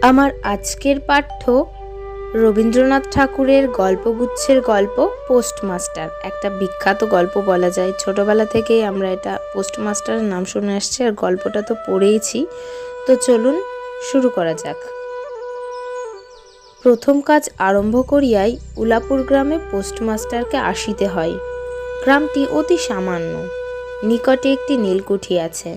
আমার আজকের পাঠ্য রবীন্দ্রনাথ ঠাকুরের গল্পগুচ্ছের গল্প পোস্টমাস্টার। একটা বিখ্যাত গল্প বলা যায়। ছোটবেলা থেকেই আমরা এটা পোস্টমাস্টারের নাম শুনে আসছি, আর গল্পটা তো পড়েইছি। তো চলুন শুরু করা যাক। প্রথম কাজ আরম্ভ করিয়াই উলাপুর গ্রামে পোস্টমাস্টারকে আসিতে হয়। গ্রামটি অতি সামান্য, নিকটে একটি নীলকুঠি আছে।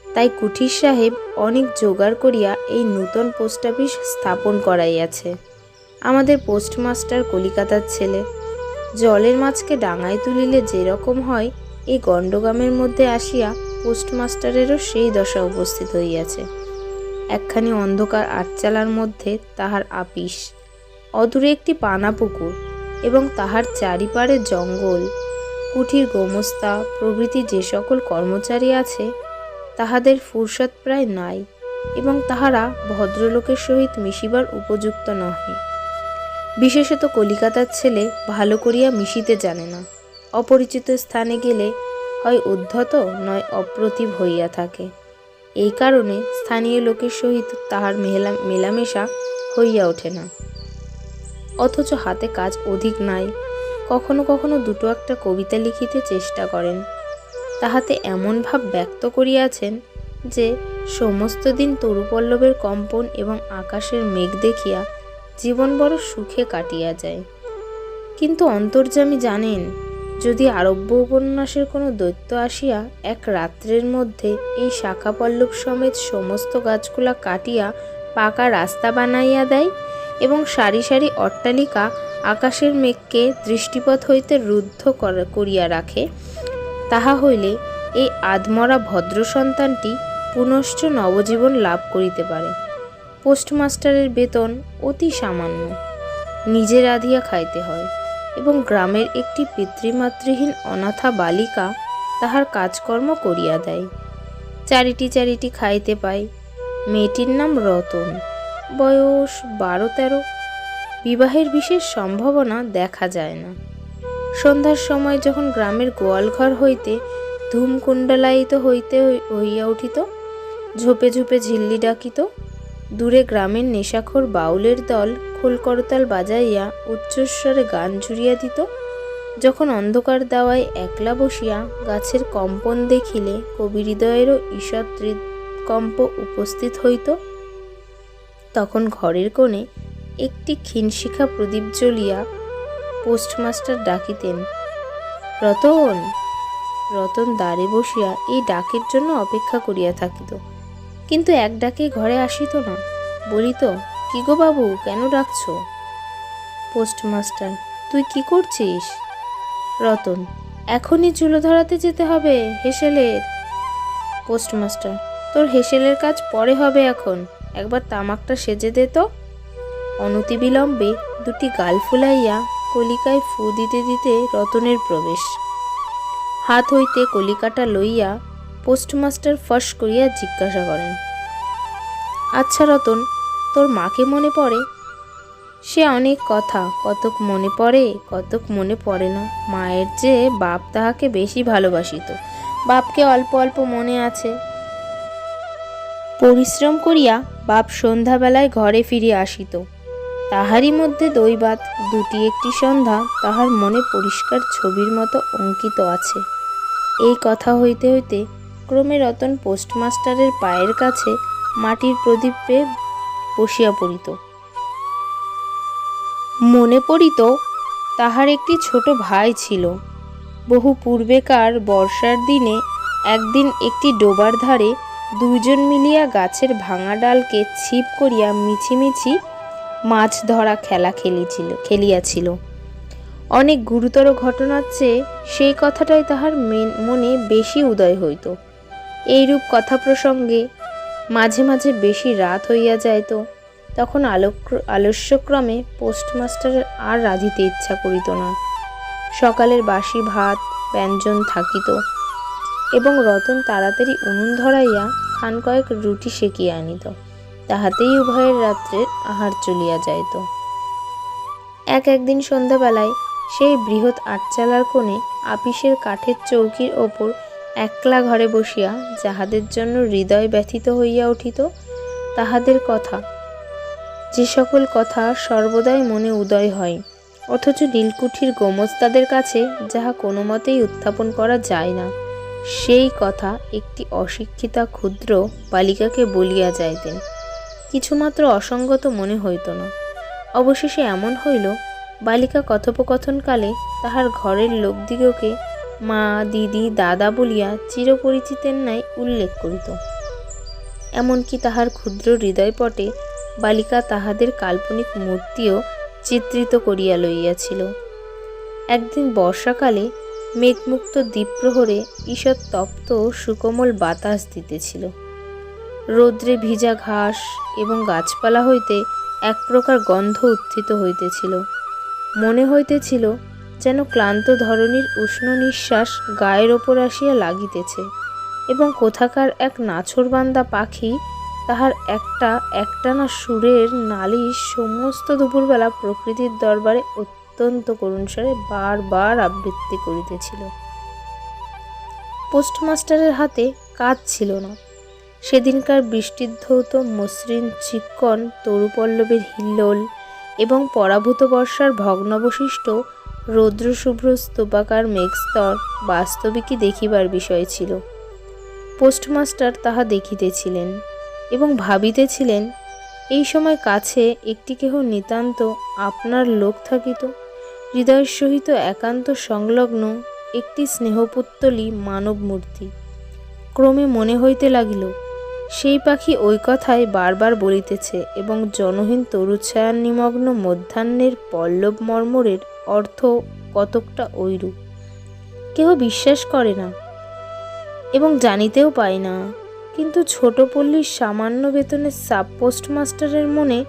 তাই কুঠির সাহেব অনেক জোগাড় করিয়া এই নূতন পোস্ট অফিস স্থাপন করাইয়াছে। আমাদের পোস্টমাস্টার কলিকাতার ছেলে। জলের মাছকে ডাঙায় তুলিলে যেরকম হয়, এই গণ্ডগ্রামের মধ্যে আসিয়া পোস্টমাস্টারেরও সেই দশা উপস্থিত হইয়াছে। একখানি অন্ধকার আটচালার মধ্যে তাহার আপিস, অদূরে একটি পানা পুকুর এবং তাহার চারিপাড়ে জঙ্গল। কুঠির গোমস্তা প্রভৃতি যে সকল কর্মচারী আছে, তাহাদের ফুরসত প্রায় নাই এবং তাহারা ভদ্রলোকের সহিত মিশিবার উপযুক্ত নহে। বিশেষত কলিকাতার ছেলে ভালো করিয়া মিশিতে জানে না। অপরিচিত স্থানে গেলে হয় উদ্ধত নয় অপ্রতিভ হইয়া থাকে। এই কারণে স্থানীয় লোকের সহিত তাহার মেলামেশা হইয়া ওঠে না। অথচ হাতে কাজ অধিক নাই। কখনো কখনো দুটো একটা কবিতা লিখিতে চেষ্টা করেন। তাহাতে এমন ভাব ব্যক্ত করিয়াছেন যে সমস্ত দিন তরুপল্লবের কম্পন এবং আকাশের মেঘ দেখিয়া জীবন বড় সুখে কাটিয়া যায়। কিন্তু অন্তর্যামী জানেন, যদি আরব্য উপন্যাসের কোনো দৈত্য আসিয়া এক রাত্রের মধ্যে এই শাখা পল্লব সমেত সমস্ত গাছগুলা কাটিয়া পাকা রাস্তা বানাইয়া দেয় এবং সারি সারি অট্টালিকা আকাশের মেঘকে দৃষ্টিপথ হইতে রুদ্ধ করিয়া রাখে, তাহা হইলে এই আধমরা ভদ্র সন্তানটি পুনশ্চ নবজীবন লাভ করিতে পারে। পোস্টমাস্টারের বেতন অতি সামান্য, নিজে রাঁধিয়া খাইতে হয় এবং গ্রামের একটি পিতৃমাতৃহীন অনাথা বালিকা তাহার কাজকর্ম করিয়া দেয়। চারিটি খাইতে পায়। মেয়েটির নাম রতন, বয়স 12-13। বিবাহের বিশেষ সম্ভাবনা দেখা যায় না। সন্ধ্যার সময় যখন গ্রামের গোয়ালঘর হইতে ধূমকুণ্ডলায়িত হইয়া উঠিত, ঝোপে ঝোপে ঝিল্লি ডাকিত, দূরে গ্রামের নেশাখোর বাউলের দল খোল করতাল বাজাইয়া উচ্চস্বরে গান জুড়িয়া দিত, যখন অন্ধকার দাওয়ায় একলা বসিয়া গাছের কম্পন দেখিলে কবি হৃদয়েরও ঈষৎ হৃৎকম্প উপস্থিত হইত, তখন ঘরের কোণে একটি ক্ষীণশিখা প্রদীপ জ্বলিয়া পোস্টমাস্টার ডাকিতেন, রতন। রতন দ্বারে বসিয়া এই ডাকের জন্য অপেক্ষা করিয়া থাকিত, কিন্তু এক ডাকে ঘরে আসিত না। বলিত, কি গো বাবু, কেন ডাকছ? পোস্টমাস্টার, তুই কি করছিস? রতন, এখনই চুলো ধরাতে যেতে হবে হেসেলের। পোস্টমাস্টার, তোর হেসেলের কাজ পরে হবে, এখন একবার তামাকটা সেজে দে তো। অনতিবিলম্বে দুটি গাল ফুলাইয়া কলিকায় ফু দিতে দিতে রতনের প্রবেশ। হাত হইতে কলিকাটা লইয়া পোস্টমাস্টার ফস করিয়া জিজ্ঞাসা করেন, আচ্ছা রতন, তোর মাকে মনে পড়ে? সে অনেক কথা, কতক মনে পড়ে, কতক মনে পড়ে না। মায়ের চেয়ে বাপ তাহাকে বেশি ভালোবাসিত। বাপকে অল্প অল্প মনে আছে। পরিশ্রম করিয়া বাপ সন্ধ্যাবেলায় ঘরে ফিরিয়া আসিত। তাহারই মধ্যে দৈবাত দুটি একটি সন্ধ্যা তাহার মনে পরিষ্কার ছবির মতো অঙ্কিত আছে। এই কথা হইতে হইতে ক্রমে রতন পোস্টমাস্টারের পায়ের কাছে মাটির প্রদীপে বসিয়া পড়িত। মনে পড়িত, তাহার একটি ছোট ভাই ছিল। বহু পূর্বেকার বর্ষার দিনে একদিন একটি ডোবার ধারে দুইজন মিলিয়া গাছের ভাঙা ডালকে ছিপ করিয়া মিছিমিছি মাছ ধরা খেলিয়াছিল। অনেক গুরুতর ঘটনার চেয়ে সেই কথাটাই তাহার মনে বেশি উদয় হইত। এইরূপ কথা প্রসঙ্গে মাঝে মাঝে বেশি রাত হইয়া যাইত। তখন আলস্যক্রমে পোস্টমাস্টারের আর রাঁধিতে ইচ্ছা করিত না। সকালের বাসি ভাত ব্যঞ্জন থাকিত এবং রতন তাড়াতাড়ি উনুন ধরাইয়া খান কয়েক রুটি সেকিয়া আনিত। তাহাতেই উভয়ের রাত্রের আহার চলিয়া যাইত। একদিন সন্ধ্যাবেলায় সেই বৃহৎ আটচালার কোণে আপিসের কাঠের চৌকির ওপর একলা ঘরে বসিয়া যাহাদের জন্য হৃদয় ব্যথিত হইয়া উঠিত, তাহাদের কথা যে সকল কথা সর্বদাই মনে উদয় হয়, অথচ নীলকুঠির গোমস্তাদের কাছে যাহা কোনো মতেই উত্থাপন করা যায় না, সেই কথা একটি অশিক্ষিতা ক্ষুদ্র বালিকাকে বলিয়া যাইতেন। কিছুমাত্র অসঙ্গত মনে হইত না। অবশেষে এমন হইল, বালিকা কথোপকথনকালে তাহার ঘরের লোকদিগকে মা, দিদি, দাদা বলিয়া চিরপরিচিতের ন্যায় উল্লেখ করিত। এমনকি তাহার ক্ষুদ্র হৃদয়পটে বালিকা তাহাদের কাল্পনিক মূর্তিও চিত্রিত করিয়া লইয়াছিল। একদিন বর্ষাকালে মেঘমুক্ত দ্বীপ্রহরে ঈষৎ তপ্ত সুকোমল বাতাস দিতেছিল। রৌদ্রে ভিজা ঘাস এবং গাছপালা হইতে এক প্রকার গন্ধ উত্থিত হইতেছিল। মনে হইতেছিল যেন ক্লান্ত ধরণীর উষ্ণ নিঃশ্বাস গায়ের ওপর আসিয়া লাগিতেছে এবং কোথাকার এক নাছোড়বান্দা পাখি তাহার একটানা সুরের নালিশ সমস্ত দুপুরবেলা প্রকৃতির দরবারে অত্যন্ত করুণ স্বরে বারবার আবৃত্তি করিতেছিল। পোস্টমাস্টারের হাতে কাজ ছিল না। সেদিনকার বৃষ্টিধৌত মসৃণ চিক্কণ তরুপল্লবের হিল্লোল এবং পরাভূত বর্ষার ভগ্নাবশিষ্ট রৌদ্রশুভ্র স্তূপাকার মেঘস্তর বাস্তবিকই দেখিবার বিষয় ছিল। পোস্টমাস্টার তাহা দেখিতেছিলেন এবং ভাবিতেছিলেন, এই সময় কাছে একটি কেহ নিতান্ত আপনার লোক থাকিত, হৃদয়ের সহিত একান্ত সংলগ্ন একটি স্নেহপুত্তলী মানব মূর্তি। ক্রমে মনে হইতে লাগিল, সেই পাখি ওই কথাই বারবার বলিতেছে এবং জনহীন তরুচ্ছায়ার নিমগ্ন মধ্যাহ্নের পল্লব মর্মরের অর্থ কতকটা ঐরূপ। কেহ বিশ্বাস করে না এবং জানিতেও পায় না, কিন্তু ছোট পল্লীর সামান্য বেতনের সাব পোস্টমাস্টারের মনে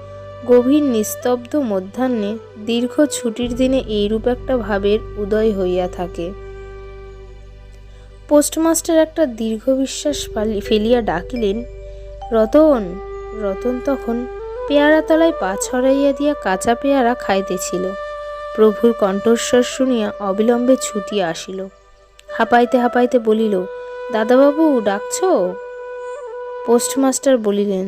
গভীর নিস্তব্ধ মধ্যাহ্নে দীর্ঘ ছুটির দিনে এইরূপ একটা ভাবের উদয় হইয়া থাকে। পোস্টমাস্টার একটা দীর্ঘ বিশ্বাস ফেলিয়া ডাকিলেন, রতন। রতন তখন পেয়ারা তলায় পা ছড়াইয়া দিয়া কাঁচা পেয়ারা খাইতেছিল। প্রভুর কণ্ঠস্বর শুনিয়া অবিলম্বে ছুটিয়া আসিল। হাঁপাইতে হাঁপাইতে বলিল, দাদাবাবু ডাকছ? পোস্টমাস্টার বলিলেন,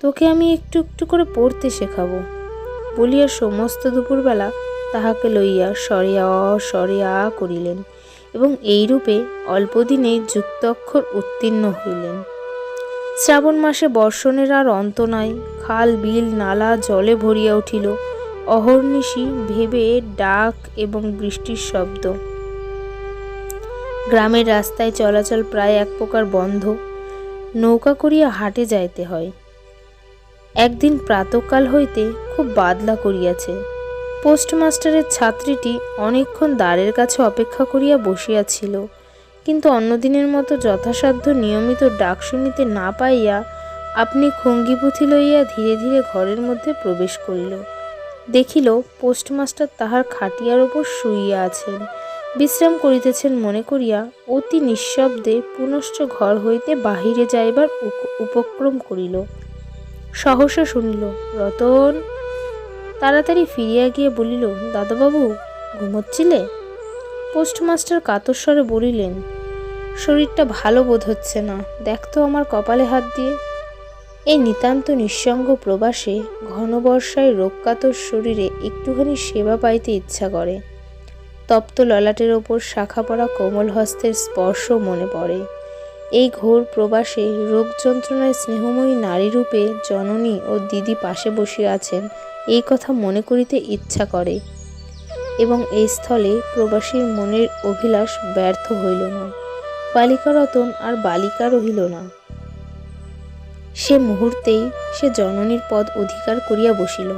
তোকে আমি একটু একটু করে পড়তে শেখাবো বলিয়া সমস্ত দুপুরবেলা তাহাকে লইয়া স্বরে আ করিলেন এবং এইরূপে অল্পদিনেই যুক্তাক্ষর উত্তীর্ণ হইলেন। শ্রাবণ মাসে বর্ষণের আর অন্ত নাই। খাল, বিল, নালা জলে ভরিয়া উঠিল। অহর্নিশি ভেবে ডাক এবং বৃষ্টির শব্দ। গ্রামের রাস্তায় চলাচল প্রায় এক প্রকার বন্ধ। নৌকা করিয়া হাটে যাইতে হয়। একদিন প্রাতঃকাল হইতে খুব বাদলা করিয়াছে। পোস্টমাস্টারের ছাত্রীটি অনেকক্ষণ দ্বারের কাছে অপেক্ষা করিয়া বসিয়াছিল, কিন্তু অন্যদিনের মতো যথাসাধ্য নিয়মিত ডাক শুনিতে না পাইয়া আপনি খঙ্গিপুঁথি লইয়া ধীরে ধীরে ঘরের মধ্যে প্রবেশ করিল। দেখিল পোস্টমাস্টার তাহার খাটিয়ার ওপর শুইয়া আছেন, বিশ্রাম করিতেছেন মনে করিয়া অতি নিঃশব্দে পুনশ্চ ঘর হইতে বাহিরে যাইবার উপক্রম করিল। সহসা শুনিল, রতন। তাড়াতাড়ি ফিরিয়া গিয়ে বলিল, দাদাবাবু ঘুমোচ্ছিলে? পোস্টমাস্টার কাতরস্বরে বলিলেন, শরীরটা ভালো বোধ হচ্ছে না, দেখতো আমার কপালে হাত দিয়ে। এই নিতান্ত নিঃসঙ্গ প্রবাসে ঘন বর্ষায় রোগকাতর শরীরে একটুখানি সেবা পাইতে ইচ্ছা করে। তপ্ত ললাটের ওপর শাখা পড়া কোমল হস্তের স্পর্শ মনে পড়ে। এই ঘোর প্রবাসে রোগ যন্ত্রণায় স্নেহময়ী নারীরূপে জননী ও দিদি পাশে বসিয়া আছেন, এই কথা মনে করিতে ইচ্ছা করে এবং এই স্থলে প্রবাসীর মনের অভিলাষ ব্যর্থ হইল না। বালিকা রতন আর বালিকা রহিল না। সে মুহূর্তেই সে জননীর পদ অধিকার করিয়া বসিল।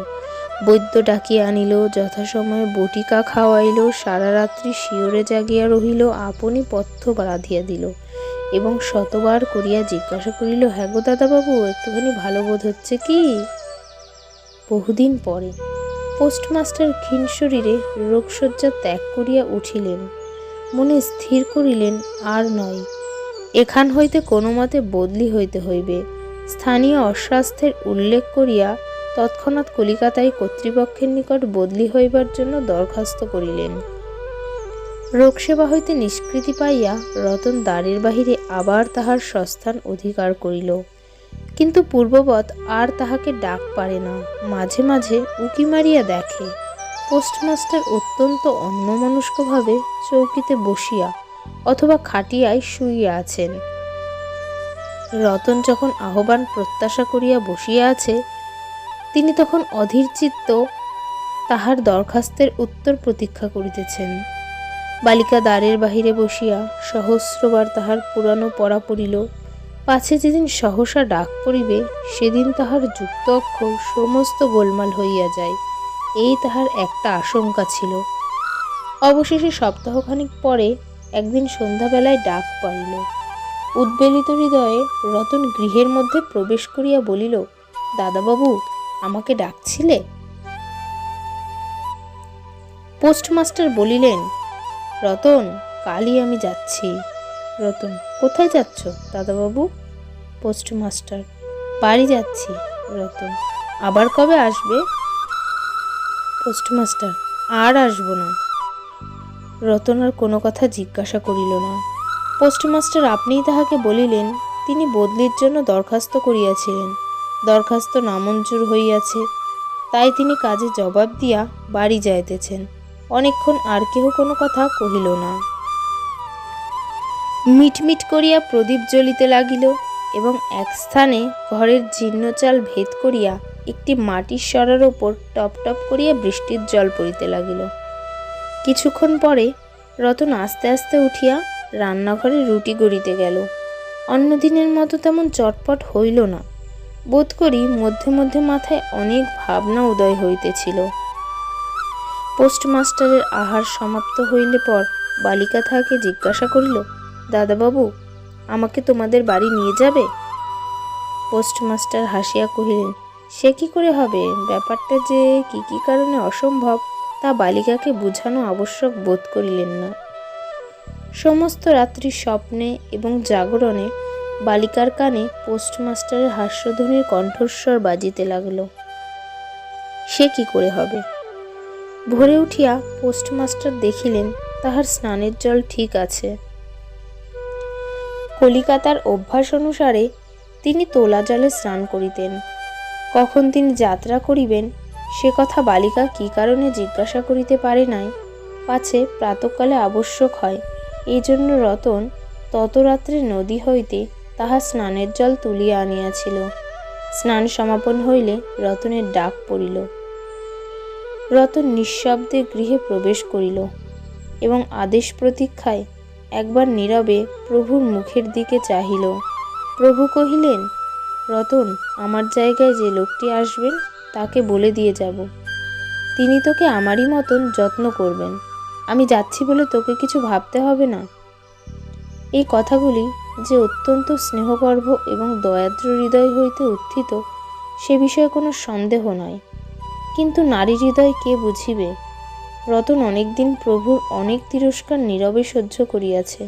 বৈদ্য ডাকিয়া আনিল, যথাসময়ে বটিকা খাওয়াইল, সারা রাত্রি শিওরে জাগিয়া রহিল, আপনি পথ্য বাঁধিয়া দিল এবং শতবার করিয়া জিজ্ঞাসা করিল, হ্যাঁ গো দাদাবাবু, একটুখানি ভালো বোধ হচ্ছে কি? বহুদিন পরে পোস্টমাস্টার ক্ষীণ শরীরে রোগশয্যা ত্যাগ করিয়া উঠিলেন। মনে স্থির করিলেন, আর নয়, এখান হইতে কোনো মতে বদলি হইতে হইবে। স্থানীয় অস্বাস্থ্যের উল্লেখ করিয়া তৎক্ষণাৎ কলিকাতায় কর্তৃপক্ষের নিকট বদলি হইবার জন্য দরখাস্ত করিলেন। রোগসেবা হইতে নিষ্কৃতি পাইয়া রতন দ্বারের বাহিরে আবার তাহার স্বস্থান অধিকার করিল। কিন্তু পূর্ববৎ আর তাহাকে ডাক পারে না। মাঝে মাঝে উঁকি মারিয়া দেখে পোস্টমাস্টার অত্যন্ত অন্যমনস্কভাবে চৌকিতে বসিয়া অথবা খাটিয়ায় শুইয়া আছেন। রতন যখন আহ্বান প্রত্যাশা করিয়া বসিয়া আছে, তিনি তখন অধীর চিত্ত তাহার দরখাস্তের উত্তর প্রতীক্ষা করিতেছেন। বালিকা দ্বারের বাহিরে বসিয়া সহস্রবার তাহার পুরানো পড়া পড়িল, পাছে যেদিন সহসা ডাক পড়িবে সেদিন তাহার যুক্ত অক্ষর সমস্ত গোলমাল হইয়া যায়, এই তাহার একটা আশঙ্কা ছিল। অবশেষে সপ্তাহখানিক পরে একদিন সন্ধ্যাবেলায় ডাক পড়িল। উদ্বেলিত হৃদয়ে রতন গৃহের মধ্যে প্রবেশ করিয়া বলিল, দাদাবাবু, আমাকে ডাকছিলে? পোস্টমাস্টার বলিলেন, রতন, কালই আমি যাচ্ছি। রতন, কোথায় যাচ্ছ দাদাবাবু? পোস্টমাস্টার, বাড়ি যাচ্ছি। রতন, আবার কবে আসবে? পোস্টমাস্টার, আর আসব না। রতন আর কোনো কথা জিজ্ঞাসা করিল না। পোস্টমাস্টার আপনিই তাহাকে বলিলেন তিনি বদলির জন্য দরখাস্ত করিয়াছিলেন, দরখাস্ত নামঞ্জুর হইয়াছে, তাই তিনি কাজে জবাব দিয়া বাড়ি যাইতেছেন। অনেকক্ষণ আর কেহ কোনো কথা কহিল না। মিটমিট করিয়া প্রদীপ জ্বলিতে লাগিল এবং এক স্থানে ঘরের জীর্ণ চাল ভেদ করিয়া একটি মাটির সরার ওপর টপ টপ করিয়া বৃষ্টির জল পড়িতে লাগিল। কিছুক্ষণ পরে রতন আস্তে আস্তে উঠিয়া রান্নাঘরে রুটি গড়িতে গেল। অন্যদিনের মতো তেমন চটপট হইল না। বোধ করি মধ্যে মধ্যে মাথায় অনেক ভাবনা উদয় হইতেছিল। পোস্টমাস্টারের আহার সমাপ্ত হইলে পর বালিকা তাহাকে জিজ্ঞাসা করিল, দাদাবাবু, আমাকে তোমাদের বাড়ি নিয়ে যাবে? পোস্টমাস্টার হাসিয়া কহিলেন, সে কি করে হবে? ব্যাপারটা যে কি কি কারণে অসম্ভব তা বালিকাকে বুঝানো আবশ্যক বোধ করিলেন না। সমস্ত রাত্রি স্বপ্নে এবং জাগরণে বালিকার কানে পোস্টমাস্টারের হাস্যধ্বনির কণ্ঠস্বর বাজিতে লাগল। সে কি করে হবে? ভোরে উঠিয়া পোস্টমাস্টার দেখিলেন তাহার স্নানের জল ঠিক আছে। কলিকাতার অভ্যাস অনুসারে তিনি তোলা জলে স্নান করিতেন। কখন তিনি যাত্রা করিবেন সে কথা বালিকা কি কারণে জিজ্ঞাসা করিতে পারে নাই, পাছে প্রাতঃকালে আবশ্যক হয়, এই জন্য রতন তত রাত্রে নদী হইতে তাহার স্নানের জল তুলিয়া আনিয়াছিল। স্নান সমাপন হইলে রতনের ডাক পড়িল। রতন নিঃশব্দে গৃহে প্রবেশ করিল এবং আদেশ প্রতীক্ষায় একবার নীরবে প্রভুর মুখের দিকে চাহিল। প্রভু কহিলেন, রতন, আমার জায়গায় যে লোকটি আসবেন তাকে বলে দিয়ে যাব। তিনি তোকে আমারই মতন যত্ন করবেন। আমি যাচ্ছি বলে তোকে কিছু ভাবতে হবে না। এই কথাগুলি যে অত্যন্ত স্নেহগর্ভ এবং দয়াদ্র হৃদয় হইতে উত্থিত সে বিষয়ে কোনো সন্দেহ নয়, কিন্তু নারী হৃদয় কে বুঝিবে? রতন অনেকদিন প্রভুর অনেক তিরস্কার নীরবে সহ্য করিয়াছে,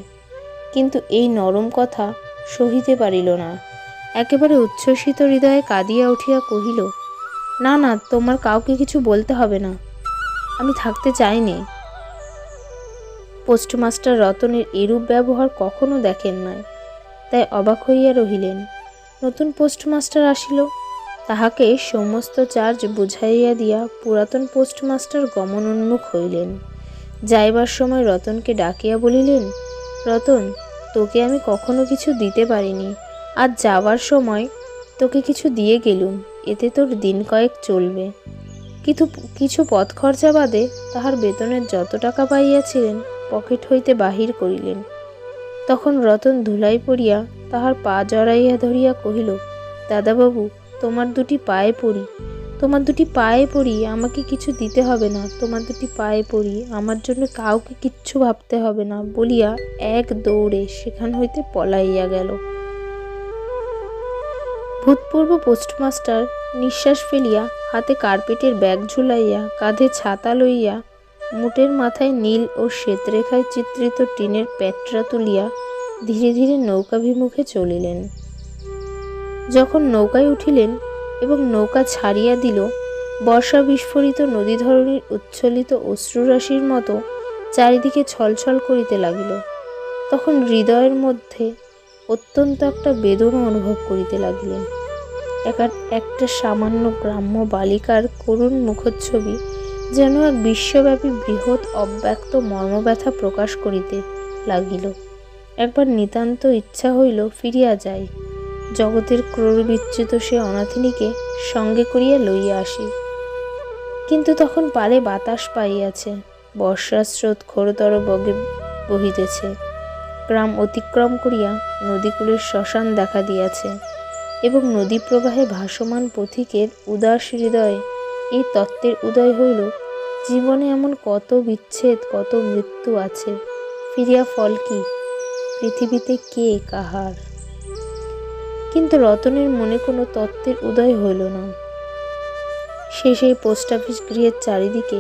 কিন্তু এই নরম কথা সহিতে পারিল না। একেবারে উচ্ছ্বসিত হৃদয়ে কাঁদিয়া উঠিয়া কহিল, না না, তোমার কাউকে কিছু বলতে হবে না, আমি থাকতে চাইনি। পোস্টমাস্টার রতনের এরূপ ব্যবহার কখনো দেখেন নাই, তাই অবাক হইয়া রহিলেন। নতুন পোস্টমাস্টার আসিল, তাহাকে সমস্ত চার্জ বুঝাইয়া দিয়া পুরাতন পোস্টমাস্টার গমনোন্মুখ হইলেন। যাইবার সময় রতনকে ডাকিয়া বলিলেন, রতন, তোকে আমি কখনো কিছু দিতে পারিনি, আজ যাওয়ার সময় তোকে কিছু দিয়ে গেলুম, এতে তোর দিন কয়েক চলবে। কিন্তু কিছু পথ খরচা বাদে তাহার বেতনের যত টাকা পাইয়াছিলেন পকেট হইতে বাহির করিলেন। তখন রতন ধুলাই পড়িয়া তাহার পা জড়াইয়া ধরিয়া কহিল, দাদাবাবু, তোমার দুটি পায়ে পড়ি, তোমার দুটি পায়ে পড়ি, আমাকে কিছু দিতে হবে না, তোমার দুটি পায়ে পড়ি, আমার জন্য কাউকে কিচ্ছু ভাবতে হবে না, বলিয়া এক দৌড়ে সেখান হইতে পলাইয়া গেল। ভূতপূর্ব পোস্টমাস্টার নিঃশ্বাস ফেলিয়া হাতে কার্পেটের ব্যাগ ঝুলাইয়া কাঁধে ছাতা লইয়া মুটের মাথায় নীল ও শ্বেতরেখায় চিত্রিত টিনের প্যাটরা তুলিয়া ধীরে ধীরে নৌকাভিমুখে চলিলেন। যখন নৌকায় উঠিলেন এবং নৌকা ছাড়িয়া দিল, বর্ষা বিস্ফোরিত নদী ধরণীর উচ্ছ্বলিত অশ্রুরাশির মতো চারিদিকে ছলছল করিতে লাগিল। তখন হৃদয়ের মধ্যে অত্যন্ত একটা বেদনা অনুভব করিতে লাগিলেন। একটা সামান্য গ্রাম্য বালিকার করুণ মুখচ্ছবি যেন এক বিশ্বব্যাপী বৃহৎ অব্যক্ত মর্মব্যথা প্রকাশ করিতে লাগিল। একবার নিতান্ত ইচ্ছা হইল ফিরিয়া যাই, জগতের ক্রোড় বিচ্যুত সে অনাথিনীকে সঙ্গে করিয়া লইয়া আসি। কিন্তু তখন পারে বাতাস পাইয়াছে, বর্ষার স্রোত ঘোরতর বগে বহিতেছে, গ্রাম অতিক্রম করিয়া নদীকূলের শ্মশান দেখা দিয়াছে এবং নদী প্রবাহে ভাসমান পথিকের উদাস হৃদয়ে এই তত্ত্বের উদয় হইল, জীবনে এমন কত বিচ্ছেদ, কত মৃত্যু আছে, ফিরিয়া ফল কি, পৃথিবীতে কে কাহার। কিন্তু রতনের মনে কোনো তত্ত্বের উদয় হইল না। সে সেই পোস্ট অফিস গৃহের চারিদিকে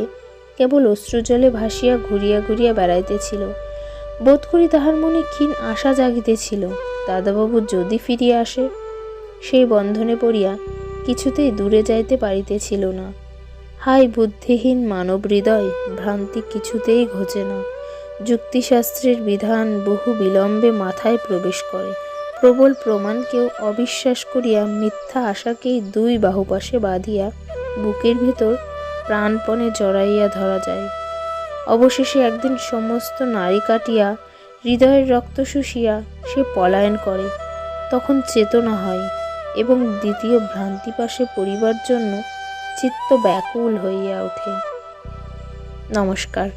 কেবল অশ্রুজলে ভাসিয়া ঘুরিয়া ঘুরিয়া বেড়াইতেছিল। বোধ করি তাহার মনে ক্ষীণ আশা জাগিতেছিল, দাদাবাবু যদি ফিরিয়া আসে। সেই বন্ধনে পড়িয়া কিছুতেই দূরে যাইতে পারিতেছিল না। হায় বুদ্ধিহীন মানব হৃদয়, ভ্রান্তি কিছুতেই ঘোচে না। যুক্তিশাস্ত্রের বিধান বহু বিলম্বে মাথায় প্রবেশ করে। প্রবল প্রমাণকেও অবিশ্বাস করিয়া মিথ্যা আশাকেই দুই বাহুপাশে বাঁধিয়া বুকের ভিতর প্রাণপণে জড়াইয়া ধরা যায়। অবশেষে একদিন সমস্ত নাড়ি কাটিয়া হৃদয়ের রক্ত শুষিয়া সে পলায়ন করে। তখন চেতনা হয় এবং দ্বিতীয় ভ্রান্তিপাশে পড়িবার জন্য চিত্ত ব্যাকুল হইয়া ওঠে। নমস্কার।